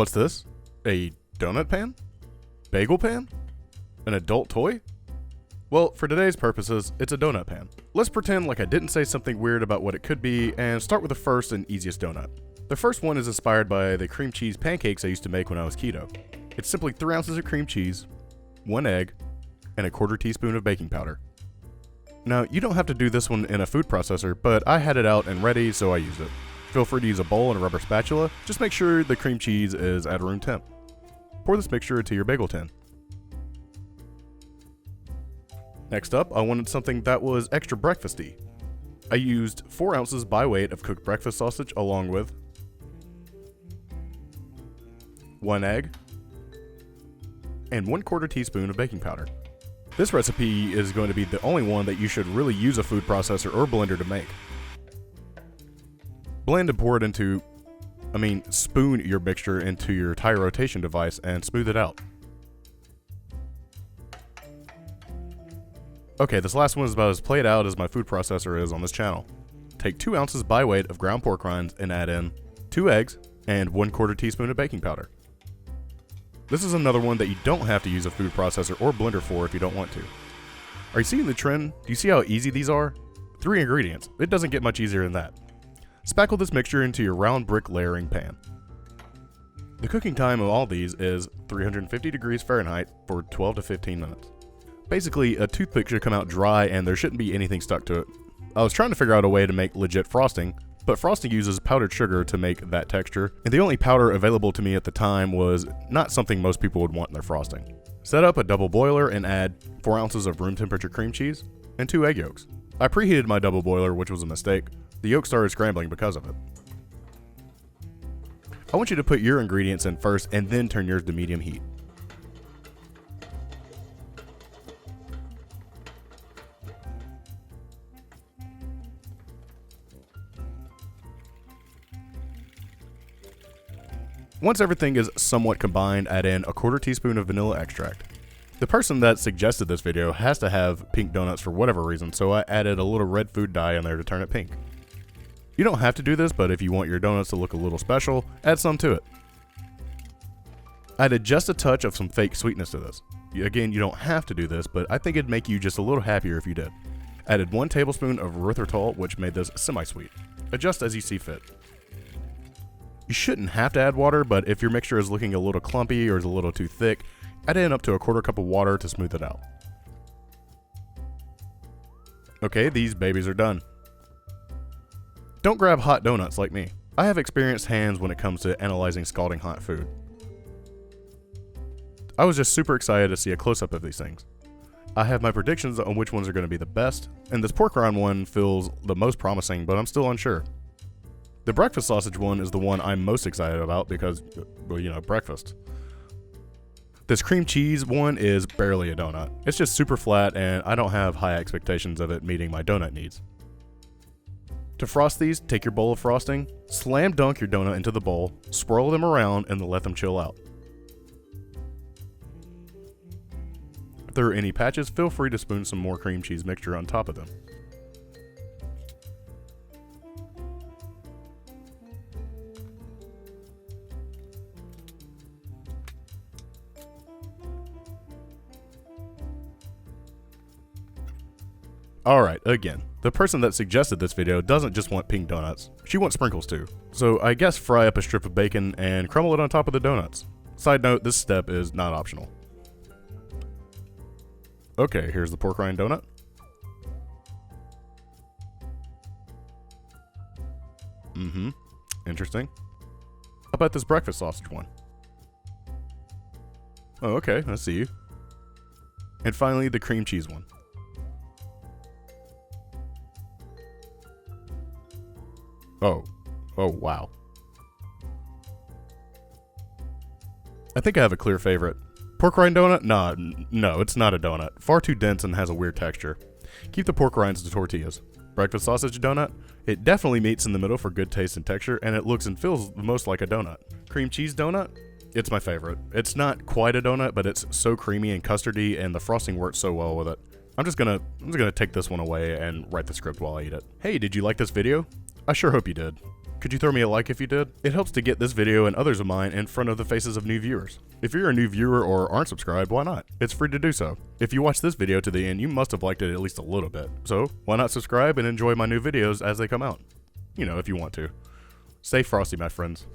What's this? A donut pan? Bagel pan? An adult toy? Well, for today's purposes, it's a donut pan. Let's pretend like I didn't say something weird about what it could be and start with the first and easiest donut. The first one is inspired by the cream cheese pancakes I used to make when I was keto. It's simply 3 ounces of cream cheese, 1 egg, and a 1/4 teaspoon of baking powder. Now, you don't have to do this one in a food processor, but I had it out and ready, so I used it. Feel free to use a bowl and a rubber spatula. Just make sure the cream cheese is at room temp. Pour this mixture into your bagel tin. Next up, I wanted something that was extra breakfasty. I used 4 ounces by weight of cooked breakfast sausage along with 1 egg and 1/4 teaspoon of baking powder. This recipe is going to be the only one that you should really use a food processor or blender to make. Blend and pour it into, spoon your mixture into your tire rotation device and smooth it out. Okay, this last one is about as played out as my food processor is on this channel. Take 2 ounces by weight of ground pork rinds and add in 2 eggs and 1/4 teaspoon of baking powder. This is another one that you don't have to use a food processor or blender for if you don't want to. Are you seeing the trend? Do you see how easy these are? 3 ingredients. It doesn't get much easier than that. Spackle this mixture into your round brick layering pan. The cooking time of all these is 350 degrees Fahrenheit for 12 to 15 minutes. Basically, a toothpick should come out dry and there shouldn't be anything stuck to it. I was trying to figure out a way to make legit frosting, but frosting uses powdered sugar to make that texture, and the only powder available to me at the time was not something most people would want in their frosting. Set up a double boiler and add 4 ounces of room temperature cream cheese and 2 egg yolks. I preheated my double boiler, which was a mistake. The yolk started scrambling because of it. I want you to put your ingredients in first and then turn yours to medium heat. Once everything is somewhat combined, add in a 1/4 teaspoon of vanilla extract. The person that suggested this video has to have pink donuts for whatever reason, so I added a little red food dye in there to turn it pink. You don't have to do this, but if you want your donuts to look a little special, add some to it. I added just a touch of some fake sweetness to this. Again, you don't have to do this, but I think it'd make you just a little happier if you did. Added 1 tablespoon of erythritol, which made this semi-sweet. Adjust as you see fit. You shouldn't have to add water, but if your mixture is looking a little clumpy or is a little too thick, add in up to a 1/4 cup of water to smooth it out. Okay, these babies are done. Don't grab hot donuts like me. I have experienced hands when it comes to analyzing scalding hot food. I was just super excited to see a close-up of these things. I have my predictions on which ones are going to be the best, and this pork rind one feels the most promising, but I'm still unsure. The breakfast sausage one is the one I'm most excited about because, well, breakfast. This cream cheese one is barely a donut. It's just super flat, and I don't have high expectations of it meeting my donut needs. To frost these, take your bowl of frosting, slam dunk your donut into the bowl, swirl them around, and then let them chill out. If there are any patches, feel free to spoon some more cream cheese mixture on top of them. Alright, again, the person that suggested this video doesn't just want pink donuts, she wants sprinkles too. So I guess fry up a strip of bacon and crumble it on top of the donuts. Side note, this step is not optional. Okay, here's the pork rind donut. Interesting. How about this breakfast sausage one? Oh, okay, I see you. And finally, the cream cheese one. Oh, wow. I think I have a clear favorite. Pork rind donut? No, it's not a donut. Far too dense and has a weird texture. Keep the pork rinds to tortillas. Breakfast sausage donut? It definitely meets in the middle for good taste and texture, and it looks and feels the most like a donut. Cream cheese donut? It's my favorite. It's not quite a donut, but it's so creamy and custardy, and the frosting works so well with it. I'm just gonna take this one away and write the script while I eat it. Hey, did you like this video? I sure hope you did. Could you throw me a like if you did? It helps to get this video and others of mine in front of the faces of new viewers. If you're a new viewer or aren't subscribed, why not? It's free to do so. If you watched this video to the end, you must have liked it at least a little bit. So why not subscribe and enjoy my new videos as they come out? You know, if you want to. Stay frosty, my friends.